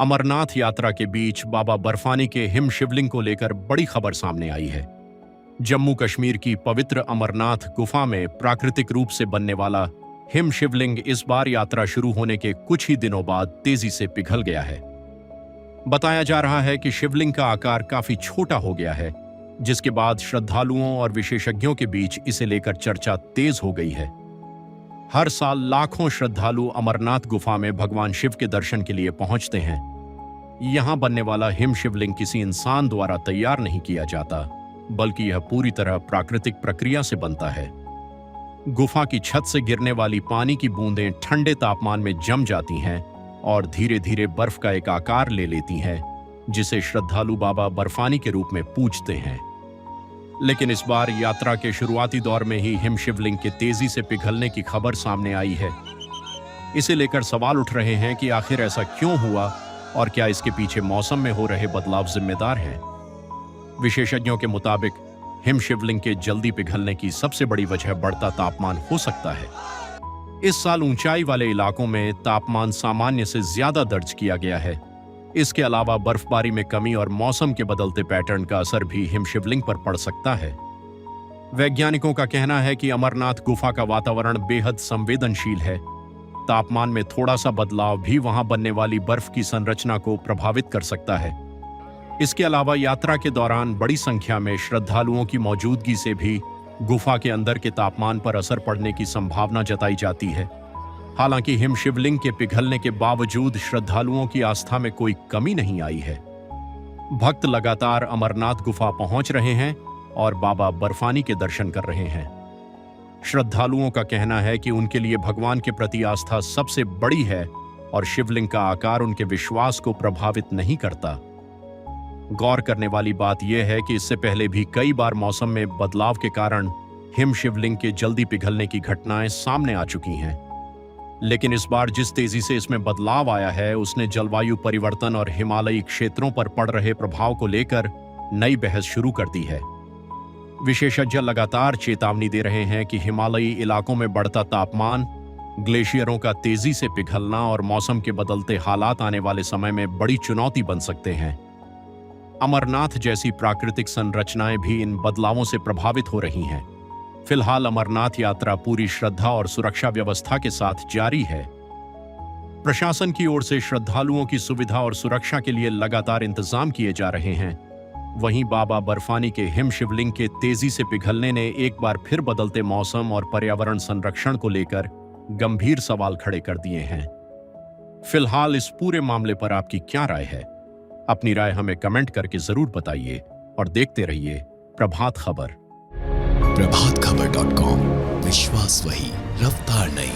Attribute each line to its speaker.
Speaker 1: अमरनाथ यात्रा के बीच बाबा बर्फानी के हिम शिवलिंग को लेकर बड़ी खबर सामने आई है। जम्मू कश्मीर की पवित्र अमरनाथ गुफा में प्राकृतिक रूप से बनने वाला हिम शिवलिंग इस बार यात्रा शुरू होने के कुछ ही दिनों बाद तेजी से पिघल गया है। बताया जा रहा है कि शिवलिंग का आकार काफी छोटा हो गया है, जिसके बाद श्रद्धालुओं और विशेषज्ञों के बीच इसे लेकर चर्चा तेज हो गई है। हर साल लाखों श्रद्धालु अमरनाथ गुफा में भगवान शिव के दर्शन के लिए पहुंचते हैं। यहां बनने वाला हिम शिवलिंग किसी इंसान द्वारा तैयार नहीं किया जाता, बल्कि यह पूरी तरह प्राकृतिक प्रक्रिया से बनता है। गुफा की छत से गिरने वाली पानी की बूंदें ठंडे तापमान में जम जाती हैं और धीरे धीरे बर्फ का एक आकार ले लेती हैं, जिसे श्रद्धालु बाबा बर्फानी के रूप में पूजते हैं। लेकिन इस बार यात्रा के शुरुआती दौर में ही हिम शिवलिंग के तेजी से पिघलने की खबर सामने आई है। इसे लेकर सवाल उठ रहे हैं कि आखिर ऐसा क्यों हुआ और क्या इसके पीछे मौसम में हो रहे बदलाव जिम्मेदार हैं। विशेषज्ञों के मुताबिक हिम शिवलिंग के जल्दी पिघलने की सबसे बड़ी वजह बढ़ता तापमान हो सकता है। इस साल ऊंचाई वाले इलाकों में तापमान सामान्य से ज्यादा दर्ज किया गया है। इसके अलावा बर्फबारी में कमी और मौसम के बदलते पैटर्न का असर भी हिम शिवलिंग पर पड़ सकता है। वैज्ञानिकों का कहना है कि अमरनाथ गुफा का वातावरण बेहद संवेदनशील है। तापमान में थोड़ा सा बदलाव भी वहां बनने वाली बर्फ की संरचना को प्रभावित कर सकता है। इसके अलावा यात्रा के दौरान बड़ी संख्या में श्रद्धालुओं की मौजूदगी से भी गुफा के अंदर के तापमान पर असर पड़ने की संभावना जताई जाती है। हालांकि हिम शिवलिंग के पिघलने के बावजूद श्रद्धालुओं की आस्था में कोई कमी नहीं आई है। भक्त लगातार अमरनाथ गुफा पहुंच रहे हैं और बाबा बर्फानी के दर्शन कर रहे हैं। श्रद्धालुओं का कहना है कि उनके लिए भगवान के प्रति आस्था सबसे बड़ी है और शिवलिंग का आकार उनके विश्वास को प्रभावित नहीं करता। गौर करने वाली बात यह है कि इससे पहले भी कई बार मौसम में बदलाव के कारण हिम शिवलिंग के जल्दी पिघलने की घटनाएं सामने आ चुकी हैं। लेकिन इस बार जिस तेजी से इसमें बदलाव आया है, उसने जलवायु परिवर्तन और हिमालयी क्षेत्रों पर पड़ रहे प्रभाव को लेकर नई बहस शुरू कर दी है। विशेषज्ञ लगातार चेतावनी दे रहे हैं कि हिमालयी इलाकों में बढ़ता तापमान, ग्लेशियरों का तेजी से पिघलना और मौसम के बदलते हालात आने वाले समय में बड़ी चुनौती बन सकते हैं। अमरनाथ जैसी प्राकृतिक संरचनाएं भी इन बदलावों से प्रभावित हो रही हैं। फिलहाल अमरनाथ यात्रा पूरी श्रद्धा और सुरक्षा व्यवस्था के साथ जारी है। प्रशासन की ओर से श्रद्धालुओं की सुविधा और सुरक्षा के लिए लगातार इंतजाम किए जा रहे हैं। वहीं बाबा बर्फानी के हिम शिवलिंग के तेजी से पिघलने ने एक बार फिर बदलते मौसम और पर्यावरण संरक्षण को लेकर गंभीर सवाल खड़े कर दिए हैं। फिलहाल इस पूरे मामले पर आपकी क्या राय है? अपनी राय हमें कमेंट करके जरूर बताइए और देखते रहिए प्रभात खबर।
Speaker 2: प्रभातखबर.com, विश्वास वही, रफ्तार नहीं।